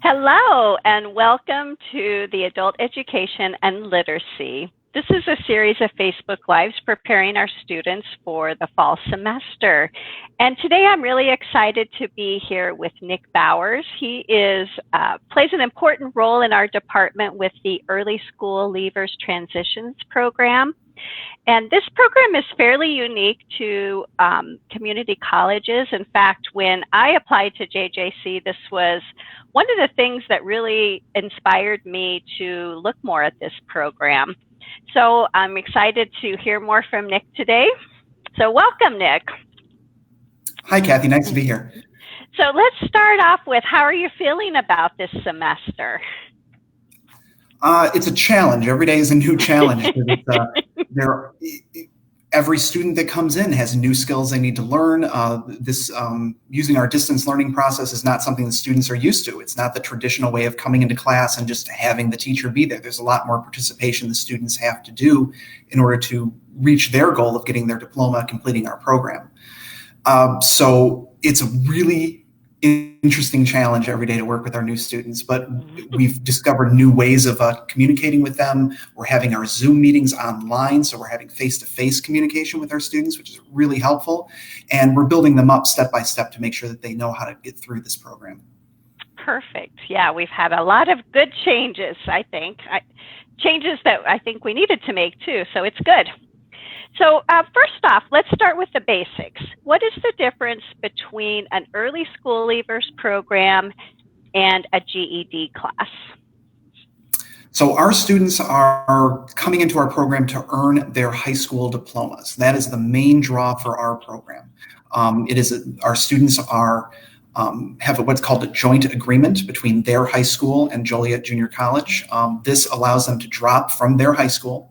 Hello, and welcome to the Adult Education and Literacy. This is a series of Facebook Lives preparing our students for the fall semester. And today I'm really excited to be here with Nick Bowers. He plays an important role in our department with the Early School Leavers Transitions program. And this program is fairly unique to community colleges. In fact, when I applied to JJC, this was one of the things that really inspired me to look more at this program. So I'm excited to hear more from Nick today. So welcome, Nick. Hi, Kathy. Nice to be here. So let's start off with, how are you feeling about this semester? It's a challenge. Every day is a new challenge. Every student that comes in has new skills they need to learn. Using our distance learning process is not something that students are used to. It's not the traditional way of coming into class and just having the teacher be there. There's a lot more participation the students have to do in order to reach their goal of getting their diploma, completing our program. So it's a really interesting challenge every day to work with our new students, but we've discovered new ways of communicating with them. We're having our Zoom meetings online, so we're having face-to-face communication with our students, which is really helpful, and we're building them up step by step to make sure that they know how to get through this program. Perfect. Yeah, we've had a lot of good changes, I think. Changes that I think we needed to make too, so it's good. So first off, let's start with the basics. What is the difference between an early school leavers program and a GED class? So our students are coming into our program to earn their high school diplomas. That is the main draw for our program. Our students have what's called a joint agreement between their high school and Joliet Junior College. This allows them to drop from their high school,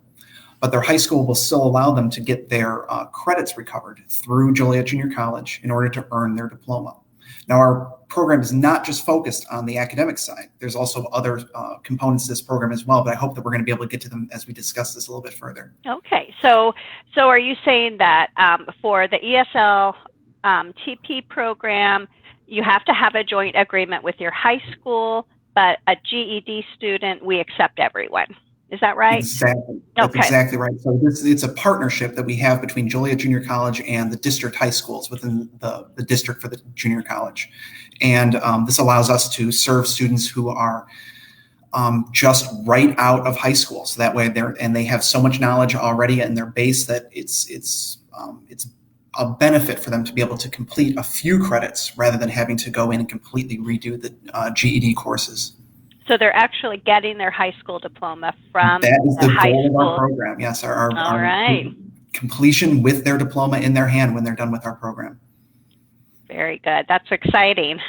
but their high school will still allow them to get their credits recovered through Joliet Junior College in order to earn their diploma. Now, our program is not just focused on the academic side. There's also other components to this program as well, but I hope that we're going to be able to get to them as we discuss this a little bit further. Okay, so are you saying that for the ESLTP program, you have to have a joint agreement with your high school, but a GED student, we accept everyone? Is that right? Exactly. That's exactly right. So it's a partnership that we have between Joliet Junior College and the district high schools within the district for the junior college. And this allows us to serve students who are just right out of high school. So that way they have so much knowledge already in their base that it's a benefit for them to be able to complete a few credits rather than having to go in and completely redo the GED courses. So they're actually getting their high school diploma from that is the high goal school. Of our program. Yes, our right. Completion with their diploma in their hand when they're done with our program. Very good. That's exciting.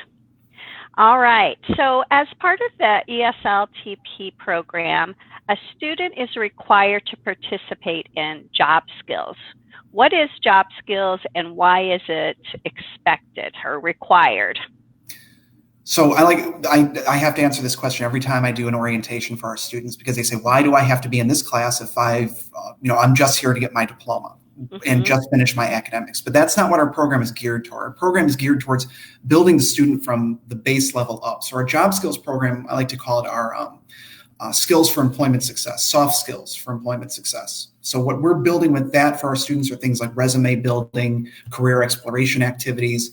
All right. So as part of the ESLTP program, a student is required to participate in job skills. What is job skills and why is it expected or required? So I have to answer this question every time I do an orientation for our students, because they say, why do I have to be in this class if I'm just here to get my diploma and just finish my academics? But that's not what our program is geared toward. Our program is geared towards building the student from the base level up. So our job skills program, I like to call it our skills for employment success, soft skills for employment success. So what we're building with that for our students are things like resume building, career exploration activities,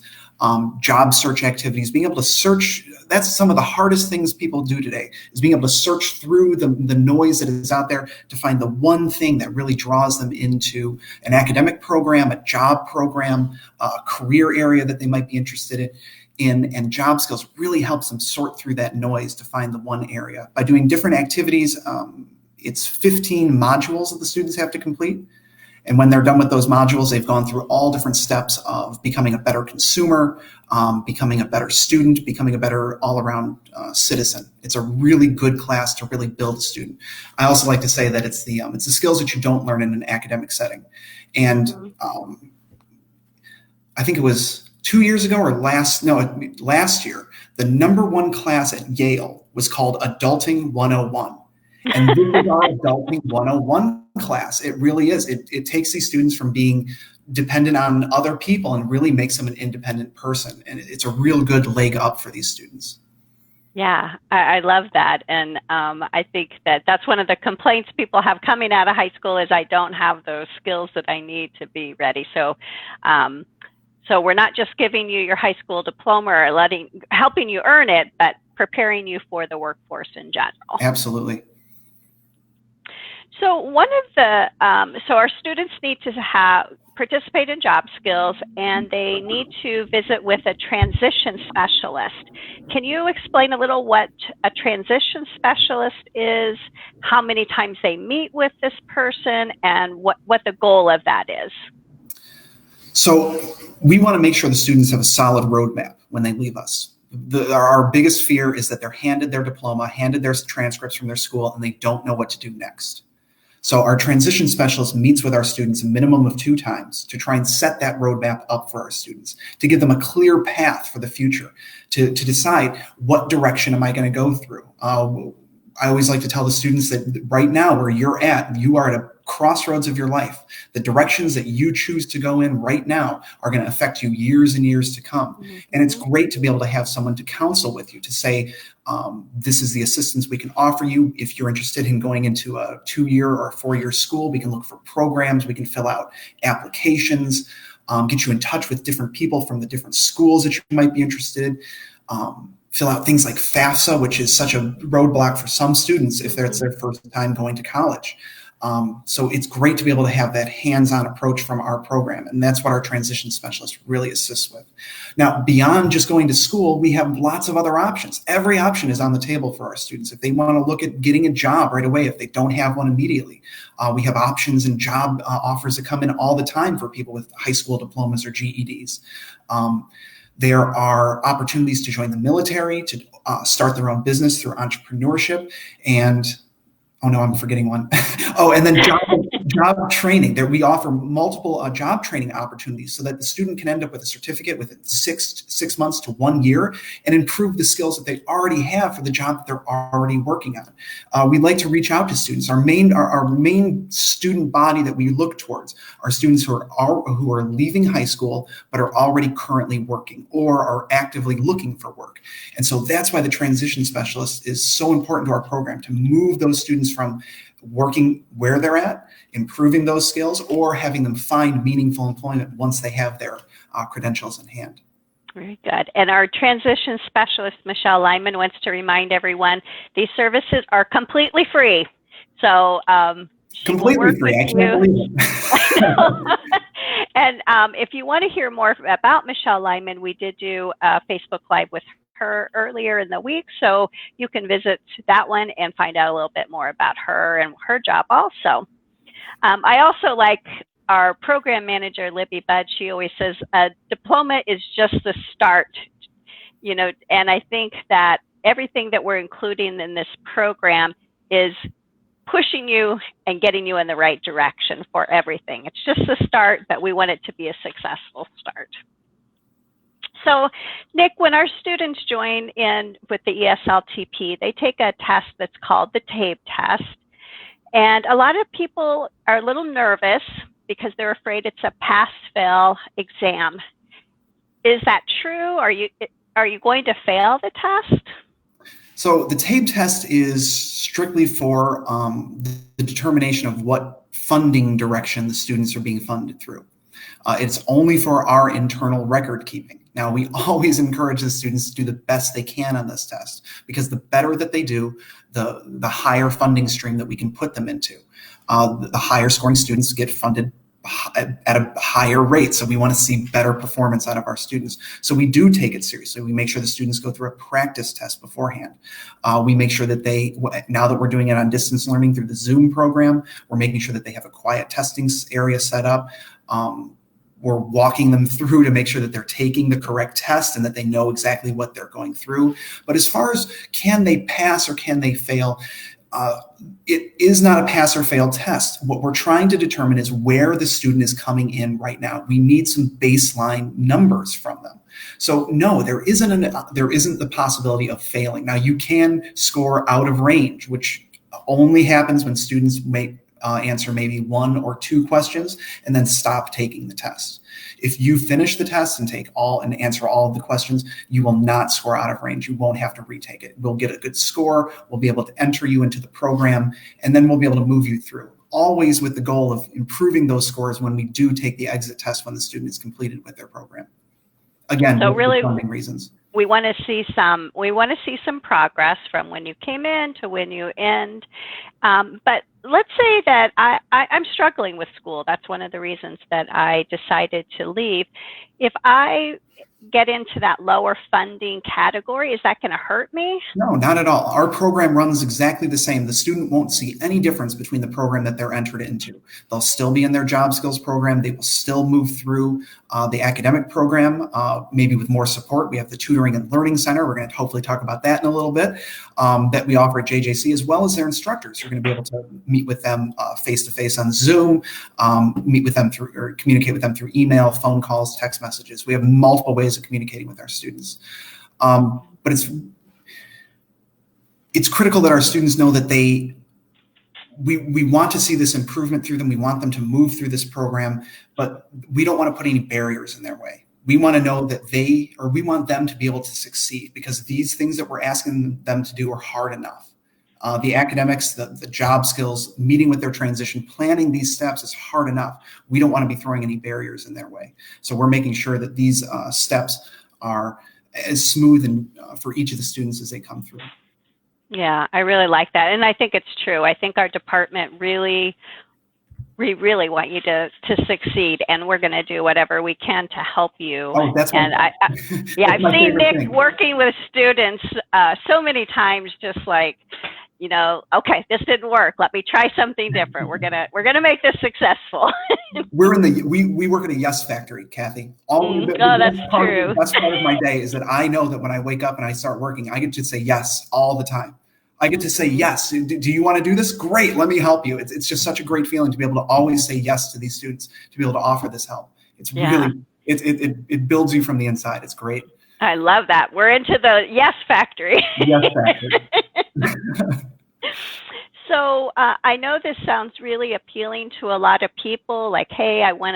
job search activities, being able to search. That's some of the hardest things people do today, is being able to search through the noise that is out there to find the one thing that really draws them into an academic program, a job program, a career area that they might be interested in, and job skills really helps them sort through that noise to find the one area. By doing different activities, it's 15 modules that the students have to complete. And when they're done with those modules, they've gone through all different steps of becoming a better consumer, becoming a better student, becoming a better all-around citizen. It's a really good class to really build a student. I also like to say that it's the skills that you don't learn in an academic setting. And I think it was 2 years ago or last year, the #1 class at Yale was called Adulting 101. And this is our Adulting 101 class. It really is. It takes these students from being dependent on other people and really makes them an independent person. And it's a real good leg up for these students. Yeah, I love that. And I think that that's one of the complaints people have coming out of high school is I don't have those skills that I need to be ready. So we're not just giving you your high school diploma or helping you earn it, but preparing you for the workforce in general. Absolutely. So so our students need to participate in job skills, and they need to visit with a transition specialist. Can you explain a little what a transition specialist is, how many times they meet with this person, and what the goal of that is? So we want to make sure the students have a solid roadmap when they leave us. Our biggest fear is that they're handed their diploma, handed their transcripts from their school, and they don't know what to do next. So our transition specialist meets with our students a minimum of 2 times to try and set that roadmap up for our students, to give them a clear path for the future, to decide what direction am I going to go through. I always like to tell the students that right now where you're at, you are at a crossroads of your life. The directions that you choose to go in right now are going to affect you years and years to come. Mm-hmm. And it's great to be able to have someone to counsel with you, to say, this is the assistance we can offer you. If you're interested in going into a 2-year or a 4-year school, we can look for programs, we can fill out applications, get you in touch with different people from the different schools that you might be interested in. Fill out things like FAFSA, which is such a roadblock for some students if it's their first time going to college. So it's great to be able to have that hands-on approach from our program, and that's what our transition specialist really assists with. Now, beyond just going to school, we have lots of other options. Every option is on the table for our students. If they want to look at getting a job right away, if they don't have one immediately, we have options and job offers that come in all the time for people with high school diplomas or GEDs. There are opportunities to join the military, to start their own business through entrepreneurship, and oh no, I'm forgetting one. And then job training. There we offer multiple job training opportunities so that the student can end up with a certificate within 6 months to 1 year and improve the skills that they already have for the job that they're already working on. We like to reach out to students. Our main student body that we look towards are students who are leaving high school but are already currently working or are actively looking for work. And so that's why the transition specialist is so important to our program, to move those students from working where they're at, improving those skills, or having them find meaningful employment once they have their credentials in hand. Very good. And our transition specialist, Michelle Lyman, wants to remind everyone these services are completely free. So completely free. I can't believe it. And if you want to hear more about Michelle Lyman, we did do a Facebook Live with her earlier in the week, so you can visit that one and find out a little bit more about her and her job also. I also like our program manager, Libby Budd. She always says a diploma is just the start, and I think that everything that we're including in this program is pushing you and getting you in the right direction for everything. It's just the start, but we want it to be a successful start. So, Nick, when our students join in with the ESLTP, they take a test that's called the TABE test. And a lot of people are a little nervous because they're afraid it's a pass-fail exam. Is that true? Are you going to fail the test? So the TABE test is strictly for the determination of what funding direction the students are being funded through. It's only for our internal record keeping. Now, we always encourage the students to do the best they can on this test, because the better that they do, the higher funding stream that we can put them into. The higher scoring students get funded at a higher rate. So we want to see better performance out of our students. So we do take it seriously. We make sure the students go through a practice test beforehand. We make sure that now that we're doing it on distance learning through the Zoom program, we're making sure that they have a quiet testing area set up. We're walking them through to make sure that they're taking the correct test and that they know exactly what they're going through. But as far as can they pass or can they fail, it is not a pass or fail test. What we're trying to determine is where the student is coming in right now. We need some baseline numbers from them. So no, there isn't the possibility of failing. Now, you can score out of range, which only happens when students answer maybe 1 or 2 questions and then stop taking the test. If you finish the test and answer all of the questions, you will not score out of range. You won't have to retake it. We'll get a good score. We'll be able to enter you into the program, and then we'll be able to move you through, always with the goal of improving those scores when we do take the exit test when the student is completed with their program. Again, so really, funding reasons. We want to see some progress from when you came in to when you end. But let's say that I'm struggling with school. That's one of the reasons that I decided to leave. If I get into that lower funding category, is that going to hurt me? No, not at all. Our program runs exactly the same. The student won't see any difference between the program that they're entered into. They'll still be in their job skills program. They will still move through the academic program, maybe with more support. We have the Tutoring and Learning Center. We're going to hopefully talk about that in a little bit, that we offer at JJC, as well as their instructors. You're going to be able to meet with them face-to-face on Zoom, meet with them through, or communicate with them through email, phone calls, text messages. We have multiple ways of communicating with our students. But it's critical that our students know that we want to see this improvement through them. We want them to move through this program, but we don't want to put any barriers in their way. We want to know that we want them to be able to succeed, because these things that we're asking them to do are hard enough. The academics, the job skills, meeting with their transition, planning these steps is hard enough. We don't want to be throwing any barriers in their way. So we're making sure that these steps are as smooth and for each of the students as they come through. Yeah, I really like that. And I think it's true. I think our department we really want you to succeed, and we're going to do whatever we can to help you. Oh, that's and I've seen Nick working with students so many times, just like, okay, this didn't work. Let me try something different. We're gonna make this successful. We work at a yes factory, Kathy. That's true. The best part of my day is that I know that when I wake up and I start working, I get to say yes all the time. I get to say yes. Do you want to do this? Great. Let me help you. It's just such a great feeling to be able to always say yes to these students, to be able to offer this help. It's really, it builds you from the inside. It's great. I love that. We're into the yes factory. Yes factory. So I know this sounds really appealing to a lot of people, like, hey, I want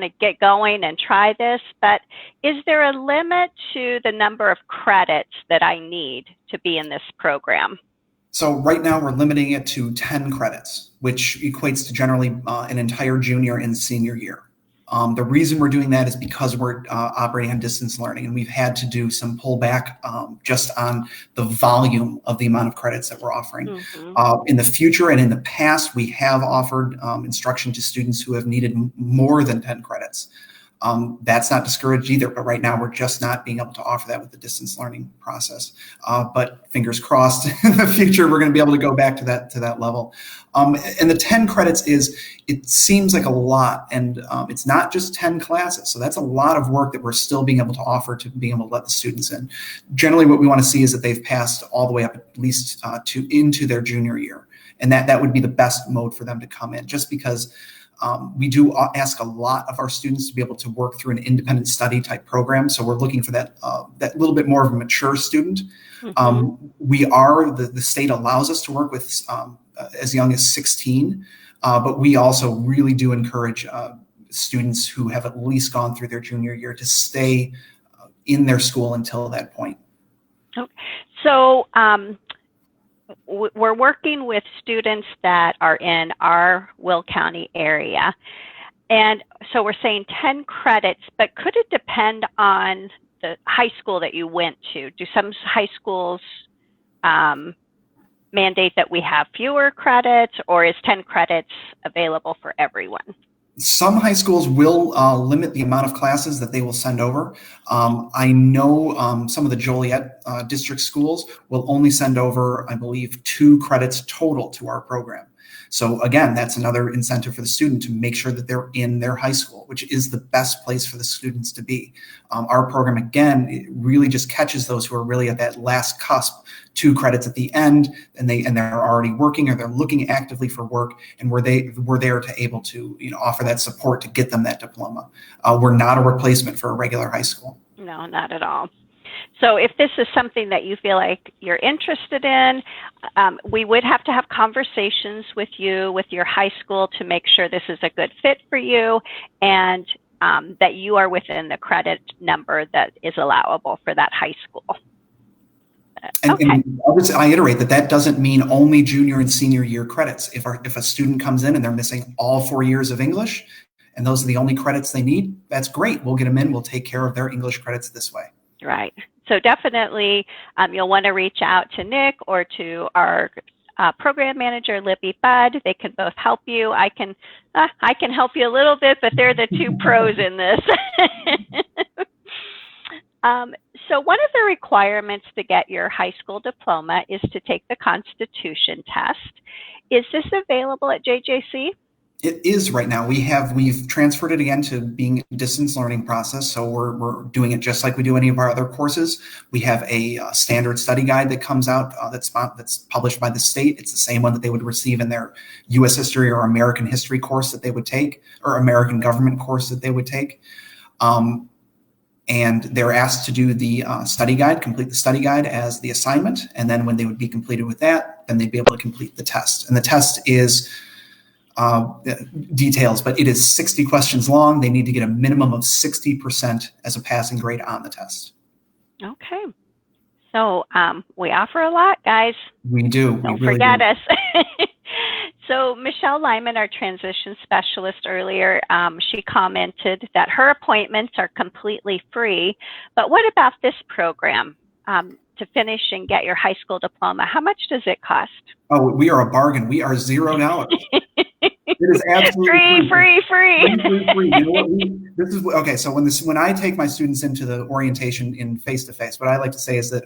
to get going and try this, but is there a limit to the number of credits that I need to be in this program? So right now we're limiting it to 10 credits, which equates to generally an entire junior and senior year. The reason we're doing that is because we're operating on distance learning, and we've had to do some pullback just on the volume of the amount of credits that we're offering. Mm-hmm. In the future and in the past, we have offered instruction to students who have needed more than 10 credits. That's not discouraged either, but right now we're just not being able to offer that with the distance learning process. But fingers crossed, in the future we're going to be able to go back to that level. And the 10 credits it seems like a lot, and it's not just 10 classes. So that's a lot of work that we're still being able to offer to being able to let the students in. Generally, what we want to see is that they've passed all the way up at least into their junior year, and that would be the best mode for them to come in, just because we do ask a lot of our students to be able to work through an independent study type program. So we're looking for that little bit more of a mature student. Mm-hmm. The state allows us to work with as young as 16, but we also really do encourage students who have at least gone through their junior year to stay in their school until that point. Okay. So we're working with students that are in our Will County area. And so we're saying 10 credits, but could it depend on the high school that you went to? Do some high schools mandate that we have fewer credits, or is 10 credits available for everyone? Some high schools will limit the amount of classes that they will send over. I know some of the Joliet district schools will only send over, I believe, 2 credits total to our program. So again, that's another incentive for the student to make sure that they're in their high school, which is the best place for the students to be. Our program, again, it really just catches those who are really at that last cusp, 2 credits at the end, and they're already working or they're looking actively for work, and we're there to able to offer that support to get them that diploma. We're not a replacement for a regular high school. No, not at all. So if this is something that you feel like you're interested in, we would have to have conversations with you, with your high school, to make sure this is a good fit for you, and that you are within the credit number that is allowable for that high school. And I iterate that doesn't mean only junior and senior year credits. If a student comes in and they're missing all 4 years of English, and those are the only credits they need, that's great. We'll get them in. We'll take care of their English credits this way. Right. So definitely you'll want to reach out to Nick or to our program manager, Libby Budd. They can both help you. I can help you a little bit, but they're the two pros in this. So one of the requirements to get your high school diploma is to take the Constitution test. Is this available at JJC? It is right now. We've transferred it again to being a distance learning process. So we're doing it just like we do any of our other courses. We have a standard study guide that comes out that's published by the state. It's the same one that they would receive in their U.S. history or American history course that they would take, or American government course that they would take. And they're asked to do the study guide, complete the study guide as the assignment. And then when they would be completed with that, then they'd be able to complete the test. And the test is details, but it is 60 questions long. They need to get a minimum of 60% as a passing grade on the test. Okay. So we offer a lot, guys. We do. Don't forget us. So Michelle Lyman, our transition specialist earlier, she commented that her appointments are completely free. But what about this program to finish and get your high school diploma? How much does it cost? Oh, we are a bargain. We are $0. It is absolutely free. You know what, this is okay. So when I take my students into the orientation in face-to-face, what I like to say is that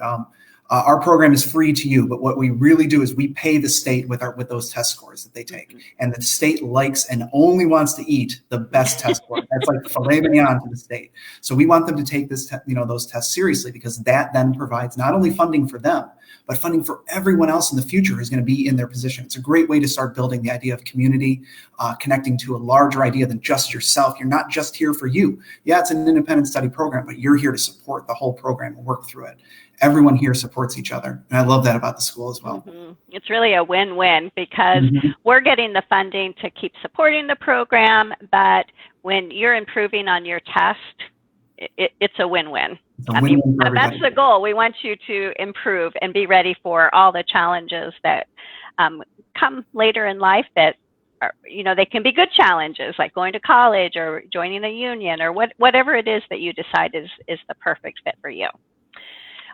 our program is free to you, but what we really do is we pay the state with those test scores that they take, and the state likes and only wants to eat the best test score. That's like filet mignon to the state. So we want them to take those tests seriously, because that then provides not only funding for them, but funding for everyone else in the future who's going to be in their position. It's a great way to start building the idea of community, connecting to a larger idea than just yourself. You're not just here for you. Yeah, it's an independent study program, but you're here to support the whole program and work through it. Everyone here supports each other. And I love that about the school as well. Mm-hmm. It's really a win-win, because we're getting the funding to keep supporting the program, but when you're improving on your test, it's a win-win. That's the goal. We want you to improve and be ready for all the challenges that come later in life that are, they can be good challenges, like going to college or joining a union, or whatever it is that you decide is the perfect fit for you.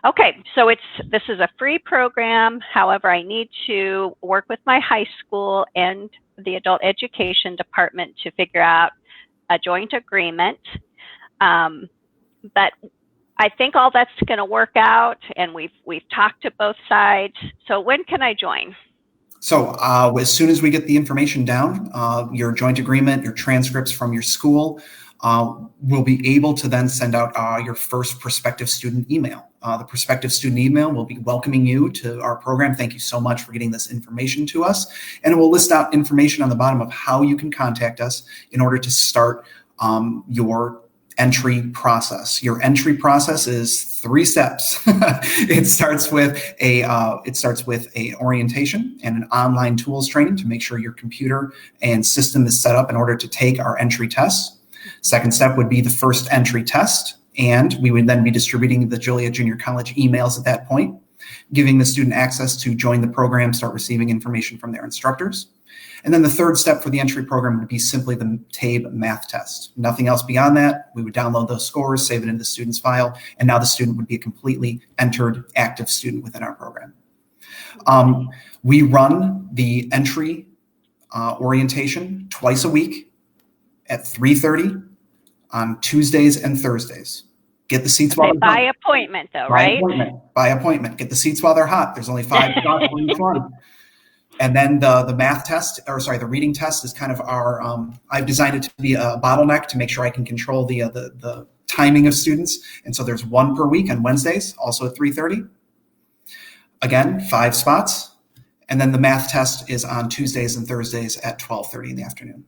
Okay, so this is a free program. However, I need to work with my high school and the adult education department to figure out a joint agreement. But I think all that's going to work out, and we've talked to both sides. So when can I join? So as soon as we get the information down, your joint agreement, your transcripts from your school, we'll be able to then send out your first prospective student email. The prospective student email will be welcoming you to our program. Thank you so much for getting this information to us. And it will list out information on the bottom of how you can contact us in order to start your entry process. Your entry process is 3 steps. It starts with a orientation and an online tools training to make sure your computer and system is set up in order to take our entry tests. Second step would be the first entry test, and we would then be distributing the Joliet Junior College emails at that point, giving the student access to join the program, start receiving information from their instructors. And then the third step for the entry program would be simply the TABE math test. Nothing else beyond that. We would download those scores, save it in the student's file, and now the student would be a completely entered active student within our program. We run the entry orientation twice a week at 3:30 on Tuesdays and Thursdays. Get the seats while they're hot. By appointment, though, right? By appointment. Get the seats while they're hot. There's only 5 spots for each one. And then the math test, the reading test is kind of our, I've designed it to be a bottleneck to make sure I can control the timing of students. And so there's 1 per week on Wednesdays, also at 3:30. Again, 5 spots. And then the math test is on Tuesdays and Thursdays at 12:30 in the afternoon.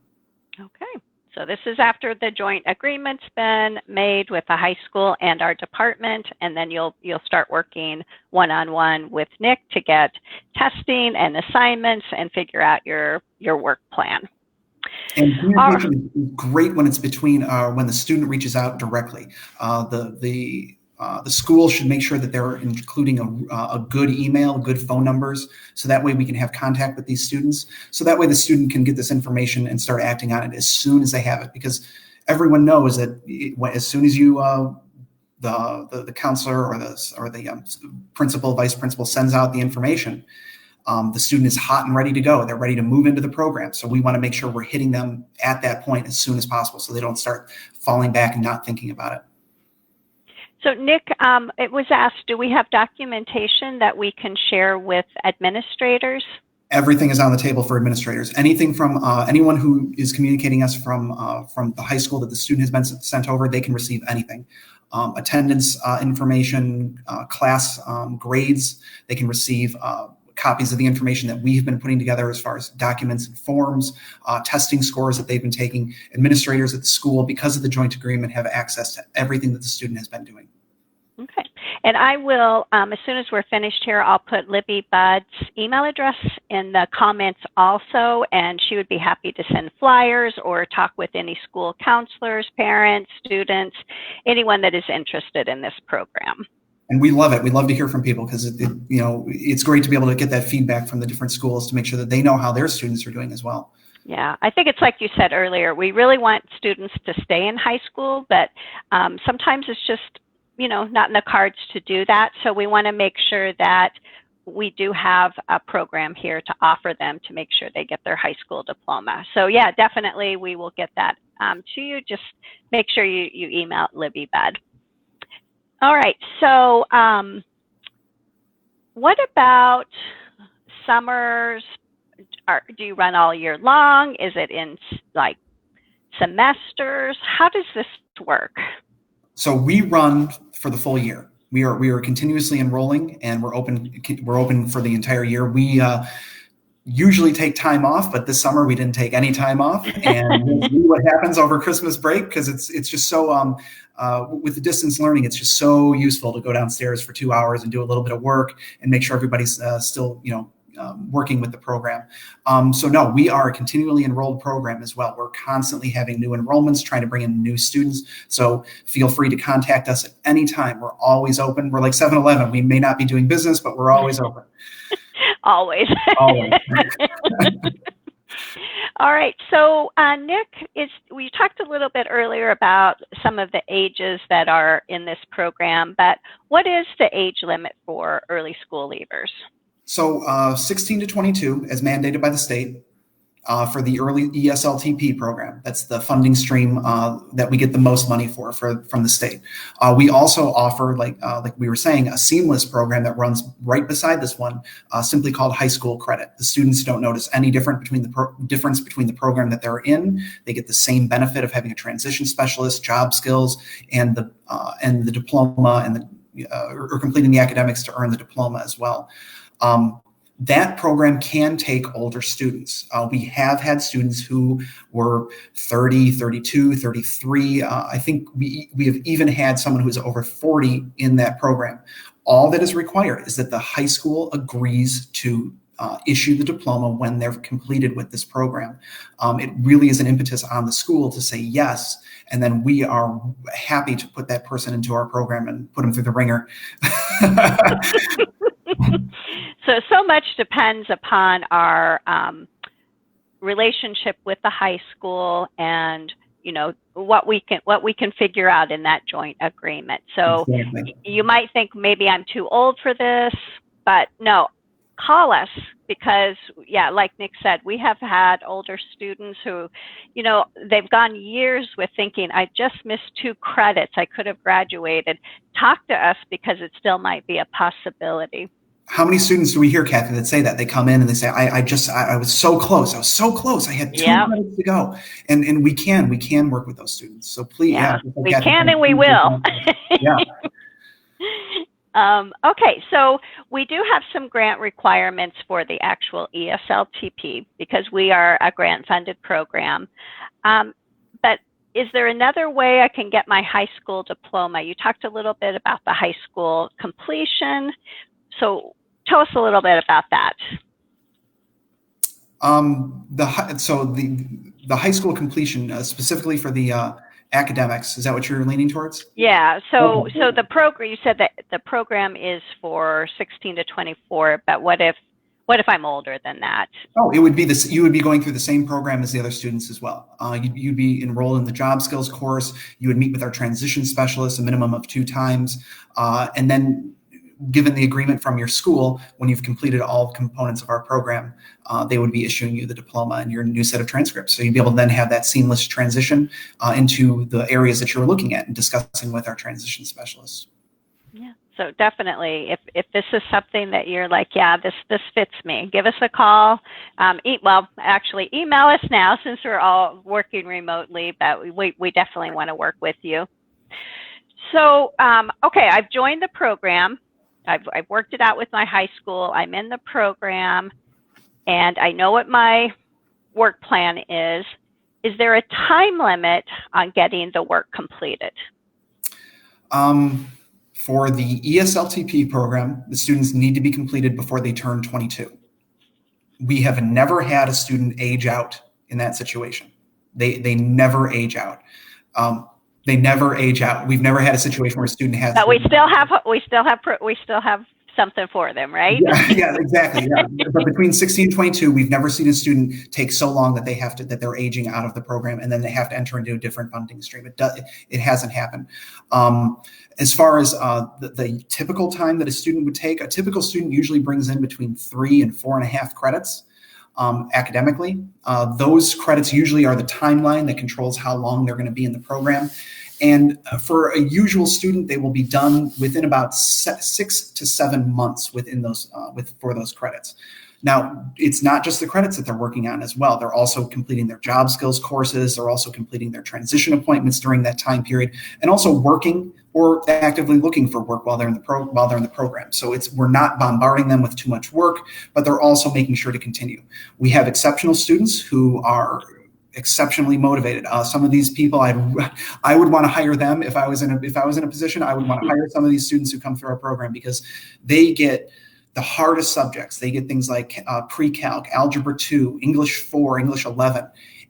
Okay. So this is after the joint agreement's been made with the high school and our department, and then you'll start working one-on-one with Nick to get testing and assignments and figure out your work plan. And communication is great when it's between when the student reaches out directly. The school should make sure that they're including a good email, good phone numbers, so that way we can have contact with these students. So that way the student can get this information and start acting on it as soon as they have it, because everyone knows that as soon as you the counselor or the principal, vice principal sends out the information, the student is hot and ready to go. They're ready to move into the program. So we want to make sure we're hitting them at that point as soon as possible, so they don't start falling back and not thinking about it. So Nick, it was asked, do we have documentation that we can share with administrators? Everything is on the table for administrators. Anything from anyone who is communicating us from the high school that the student has been sent over, they can receive anything. Attendance information, class grades, they can receive copies of the information that we have been putting together as far as documents and forms, testing scores that they've been taking. Administrators at the school, because of the joint agreement, have access to everything that the student has been doing. Okay. And I will, as soon as we're finished here, I'll put Libby Budd's email address in the comments also, and she would be happy to send flyers or talk with any school counselors, parents, students, anyone that is interested in this program. And we love it. We love to hear from people, because it's great to be able to get that feedback from the different schools to make sure that they know how their students are doing as well. Yeah, I think it's like you said earlier, we really want students to stay in high school, but sometimes it's just, not in the cards to do that. So we want to make sure that we do have a program here to offer them to make sure they get their high school diploma. So yeah, definitely we will get that to you. Just make sure you email Libby Budd. All right, so what about summers? Do you run all year long? Is it in like semesters? How does this work? So we run for the full year. We are continuously enrolling, and we're open for the entire year. We usually take time off, but this summer we didn't take any time off, and we'll see what happens over Christmas break, because it's just so with the distance learning, it's just so useful to go downstairs for 2 hours and do a little bit of work and make sure everybody's still working with the program. So no, we are a continually enrolled program as well. We're constantly having new enrollments, trying to bring in new students. So feel free to contact us at any time. We're always open. We're like 7-Eleven. We may not be doing business, but we're always open. Always. Always. All right. So Nick, we talked a little bit earlier about some of the ages that are in this program, but what is the age limit for early school leavers? So 16 to 22, as mandated by the state, for the early ESLTP program. That's the funding stream that we get the most money from the state. We also offer, like we were saying, a seamless program that runs right beside this one, simply called high school credit. The students don't notice any difference between the program that they're in. They get the same benefit of having a transition specialist, job skills, and the diploma, and or completing the academics to earn the diploma as well. That program can take older students. We have had students who were 30, 32, 33. I think we have even had someone who's over 40 in that program. All that is required is that the high school agrees to issue the diploma when they're completed with this program. It really is an impetus on the school to say yes, and then we are happy to put that person into our program and put them through the ringer. So much depends upon our relationship with the high school, and what we can figure out in that joint agreement. So exactly. You might think maybe I'm too old for this, but no, call us, because yeah, like Nick said, we have had older students who, they've gone years with thinking, I just missed 2 credits, I could have graduated. Talk to us, because it still might be a possibility. How many students do we hear, Kathy, that say that? They come in and they say, I was so close. I was so close. I had 2 credits to go. And we can work with those students. So please. Yeah, we can and we will. Yeah. Okay, so we do have some grant requirements for the actual ESLTP, because we are a grant-funded program. But is there another way I can get my high school diploma? You talked a little bit about the high school completion. So tell us a little bit about that. The high school completion, specifically for the academics, is that what you're leaning towards? Yeah. So Okay. so the program, you said that the program is for 16 to 24, but what if I'm older than that? Oh, it would be this. You would be going through the same program as the other students as well. You'd be enrolled in the job skills course. You would meet with our transition specialist a minimum of 2 times, and then, given the agreement from your school, when you've completed all components of our program, they would be issuing you the diploma and your new set of transcripts. So you'd be able to then have that seamless transition into the areas that you're looking at and discussing with our transition specialists. Yeah. So definitely, if this is something that you're like, yeah, this fits me, give us a call. Actually, email us now since we're all working remotely, but we definitely want to work with you. So, okay, I've joined the program. I've worked it out with my high school. I'm in the program, and I know what my work plan is. Is there a time limit on getting the work completed? For the ESLTP program, the students need to be completed before they turn 22. We have never had a student age out in that situation. They never age out. They never age out. We've never had a situation where a student has. But we still have something for them, right? Yeah, exactly. Yeah. But between 16 and 22, we've never seen a student take so long that they're aging out of the program, and then they have to enter into a different funding stream. It hasn't happened. As far as the typical time that a student would take, a typical student usually brings in between 3 and 4.5 credits. Academically, those credits usually are the timeline that controls how long they're going to be in the program. And for a usual student, they will be done within about 6 to 7 months within those for those credits. Now, it's not just the credits that they're working on as well. They're also completing their job skills courses. They're also completing their transition appointments during that time period, and also working or actively looking for work while they're in the program. So we're not bombarding them with too much work, but they're also making sure to continue. We have exceptional students who are exceptionally motivated. Some of these people, I would want to hire them if I was in a position. I would want to hire some of these students who come through our program, because they get the hardest subjects. They get things like pre-calc, algebra 2, English 4, English 11,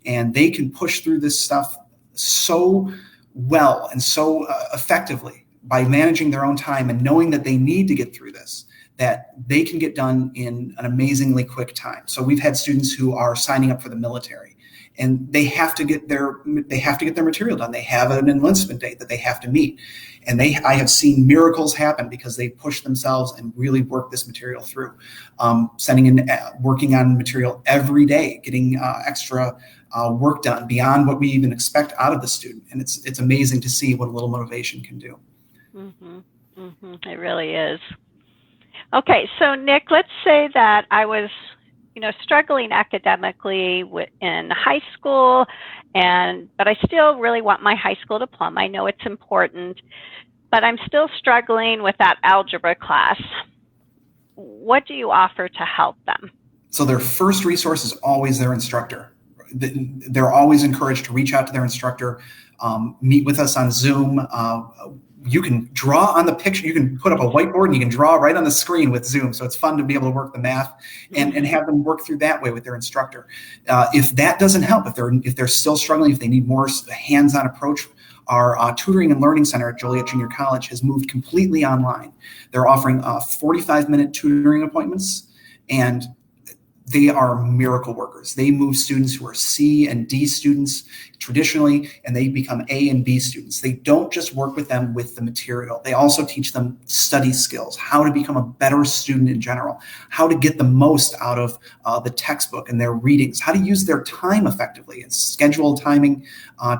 and they can push through this stuff so well and so effectively by managing their own time and knowing that they need to get through this, that they can get done in an amazingly quick time. So we've had students who are signing up for the military, and they have to get their material done. They have an enlistment date that they have to meet, and I have seen miracles happen because they push themselves and really work this material through, working on material every day, getting extra work done beyond what we even expect out of the student. And it's amazing to see what a little motivation can do. Mm-hmm. Mm-hmm. It really is. Okay, so Nick, let's say that I was struggling academically in high school, but I still really want my high school diploma. I know it's important, but I'm still struggling with that algebra class. What do you offer to help them? So their first resource is always their instructor. They're always encouraged to reach out to their instructor, meet with us on Zoom. You can draw on the picture. You can put up a whiteboard and you can draw right on the screen with Zoom. So it's fun to be able to work the math and have them work through that way with their instructor. If that doesn't help, if they're still struggling, if they need more hands-on approach, our Tutoring and Learning Center at Joliet Junior College has moved completely online. They're offering 45-minute tutoring appointments, and they are miracle workers. They move students who are C and D students traditionally, and they become A and B students. They don't just work with them with the material. They also teach them study skills, how to become a better student in general, how to get the most out of the textbook and their readings, how to use their time effectively and schedule timing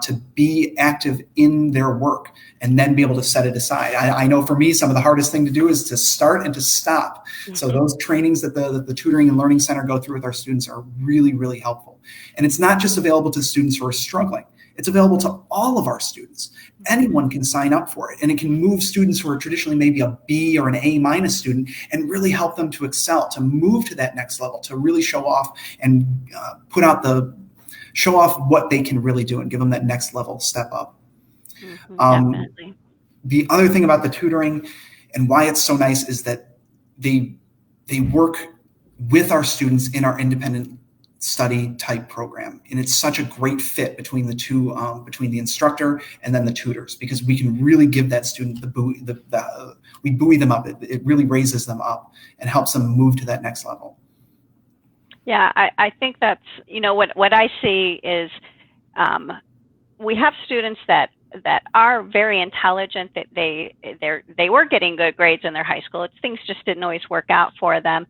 to be active in their work and then be able to set it aside. I know for me, some of the hardest thing to do is to start and to stop. Mm-hmm. So those trainings that the Tutoring and Learning Center go through with our students are really, really helpful. And it's not just available to students who are struggling. It's available to all of our students. Anyone can sign up for it, and it can move students who are traditionally maybe a B or an A- student and really help them to excel, to move to that next level, to really show off and put out the show off what they can really do and give them that next level step up. Definitely. The other thing about the tutoring and why it's so nice is that they work with our students in our independent study type program. And it's such a great fit between the two, between the instructor and then the tutors, because we can really give that student we buoy them up. It really raises them up and helps them move to that next level. Yeah, I think that's, what I see is we have students that are very intelligent, that they were getting good grades in their high school. Things just didn't always work out for them.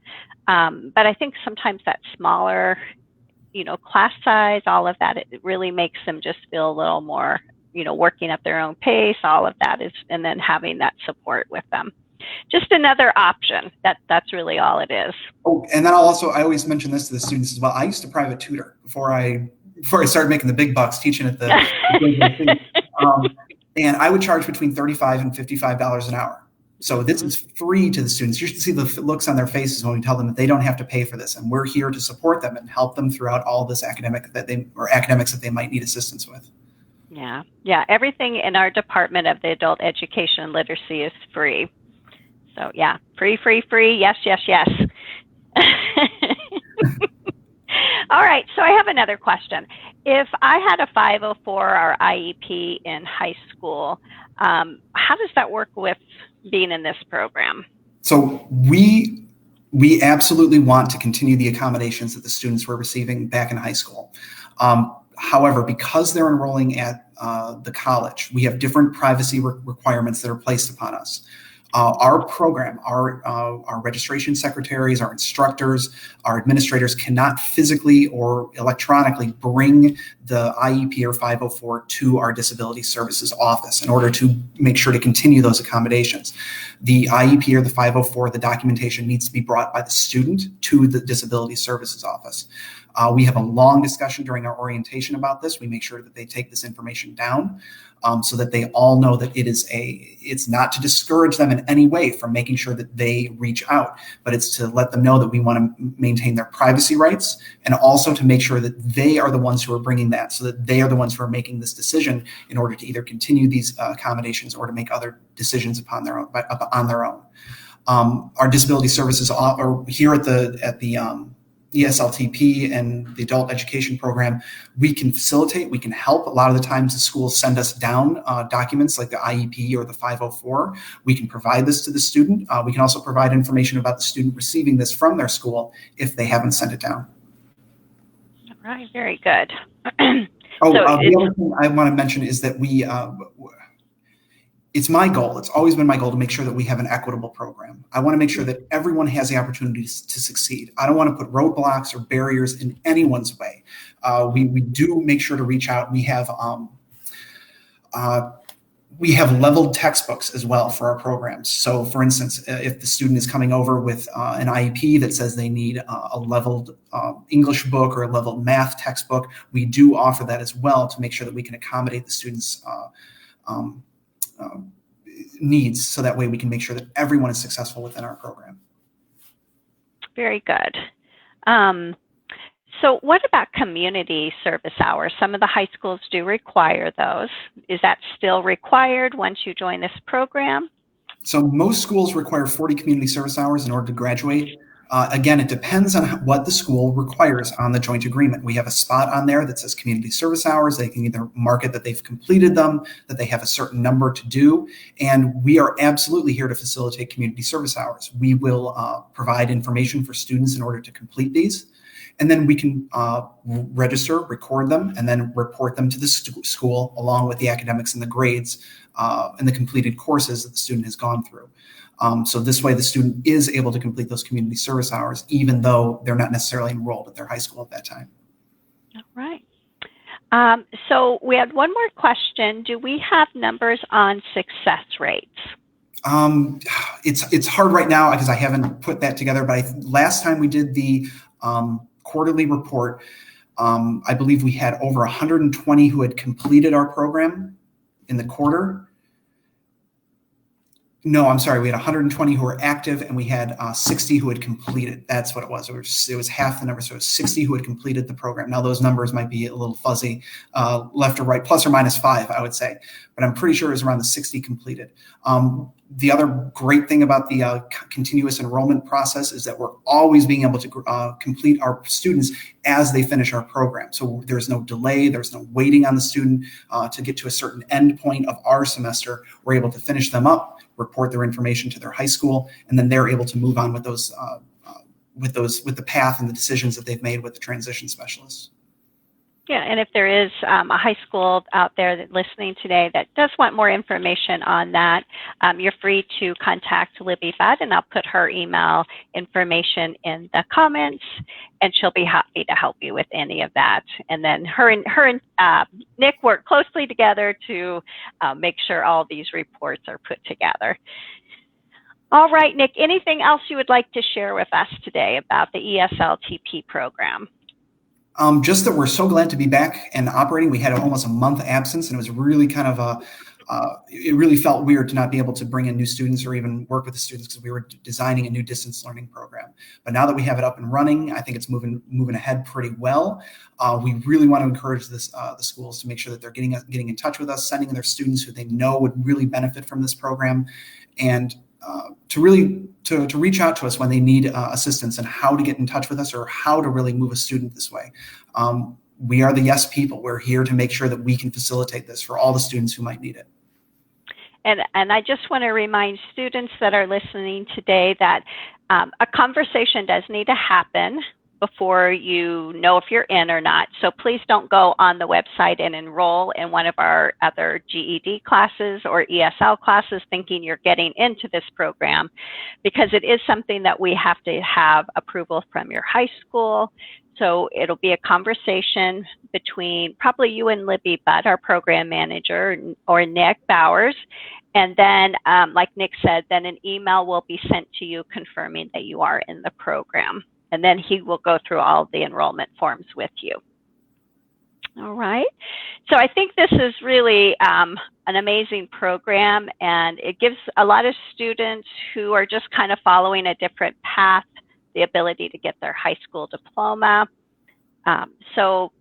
But I think sometimes that smaller, class size, all of that, it really makes them just feel a little more, working at their own pace, all of that is, and then having that support with them. Just another option. That's really all it is. Oh, and then I always mention this to the students as well. I used to private tutor before I started making the big bucks teaching at the and I would charge between $35 and $55 an hour. So this is free to the students. You should see the looks on their faces when we tell them that they don't have to pay for this, and we're here to support them and help them throughout all this academics that they might need assistance with. Yeah. Everything in our Department of the Adult Education and Literacy is free. So yeah, free. Yes. All right, so I have another question. If I had a 504 or IEP in high school, how does that work with being in this program? So we absolutely want to continue the accommodations that the students were receiving back in high school. However, because they're enrolling at the college, we have different privacy requirements that are placed upon us. Our program, our registration secretaries, our instructors, our administrators cannot physically or electronically bring the IEP or 504 to our disability services office in order to make sure to continue those accommodations. The IEP or the 504, the documentation needs to be brought by the student to the disability services office. We have a long discussion during our orientation about this. We make sure that they take this information down so that they all know that it's not to discourage them in any way from making sure that they reach out, but it's to let them know that we want to maintain their privacy rights, and also to make sure that they are the ones who are bringing that, so that they are the ones who are making this decision in order to either continue these accommodations or to make other decisions on their own. Our disability services are here at the ESLTP and the adult education program. We can facilitate, we can help. A lot of the times the schools send us down documents like the IEP or the 504. We can provide this to the student. We can also provide information about the student receiving this from their school if they haven't sent it down. All right, very good. The other thing I want to mention is that it's my goal. It's always been my goal to make sure that we have an equitable program. I want to make sure that everyone has the opportunity to succeed. I don't want to put roadblocks or barriers in anyone's way. We do make sure to reach out. We have leveled textbooks as well for our programs. So for instance, if the student is coming over with an IEP that says they need a leveled English book or a leveled math textbook, we do offer that as well to make sure that we can accommodate the students' needs, so that way we can make sure that everyone is successful within our program. Very good. So what about community service hours? Some of the high schools do require those. Is that still required once you join this program? So most schools require 40 community service hours in order to graduate. Again, it depends on what the school requires on the joint agreement. We have a spot on there that says community service hours. They can either mark it that they've completed them, that they have a certain number to do, and we are absolutely here to facilitate community service hours. We will provide information for students in order to complete these, and then we can register, record them, and then report them to the school along with the academics and the grades and the completed courses that the student has gone through. So this way the student is able to complete those community service hours, even though they're not necessarily enrolled at their high school at that time. All right. So we had one more question. Do we have numbers on success rates? It's hard right now because I haven't put that together, but last time we did the quarterly report, I believe we had over 120 who had completed our program in the quarter. No, I'm sorry. We had 120 who were active, and we had 60 who had completed. That's what it was. It was half the number, so it was 60 who had completed the program. Now, those numbers might be a little fuzzy, left or right, plus or minus 5, I would say. But I'm pretty sure it was around the 60 completed. The other great thing about the continuous enrollment process is that we're always being able to complete our students as they finish our program. So there's no delay, there's no waiting on the student to get to a certain end point of our semester. We're able to finish them up, report their information to their high school, and then they're able to move on with with the path and the decisions that they've made with the transition specialists. Yeah, and if there is a high school out there that listening today that does want more information on that, you're free to contact Libby Budd, and I'll put her email information in the comments, and she'll be happy to help you with any of that. And then her and Nick work closely together to make sure all these reports are put together. All right, Nick, anything else you would like to share with us today about the ESLTP program? Just that we're so glad to be back and operating. We had almost a month absence, and it was really kind of it really felt weird to not be able to bring in new students or even work with the students because we were designing a new distance learning program. But now that we have it up and running, I think it's moving ahead pretty well. We really want to encourage the schools to make sure that they're getting in touch with us, sending their students who they know would really benefit from this program, and to reach out to us when they need assistance and how to get in touch with us or how to really move a student this way. We are the yes people. We're here to make sure that we can facilitate this for all the students who might need it. And I just want to remind students that are listening today that a conversation does need to happen before you know if you're in or not. So please don't go on the website and enroll in one of our other GED classes or ESL classes thinking you're getting into this program, because it is something that we have to have approval from your high school. So it'll be a conversation between probably you and Libby Budd, our program manager, or Nick Bowers. And then, like Nick said, then an email will be sent to you confirming that you are in the program. And then he will go through all the enrollment forms with you. All right. So I think this is really an amazing program, and it gives a lot of students who are just kind of following a different path the ability to get their high school diploma. So,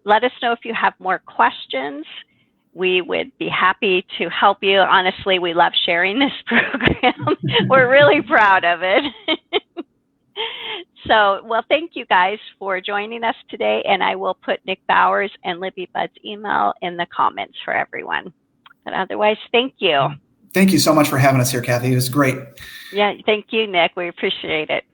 let us know if you have more questions. We would be happy to help you. Honestly, we love sharing this program. We're really proud of it. So, well, thank you guys for joining us today, and I will put Nick Bowers and Libby Budd's email in the comments for everyone. But otherwise, thank you. Thank you so much for having us here, Kathy. It was great. Yeah, thank you, Nick. We appreciate it.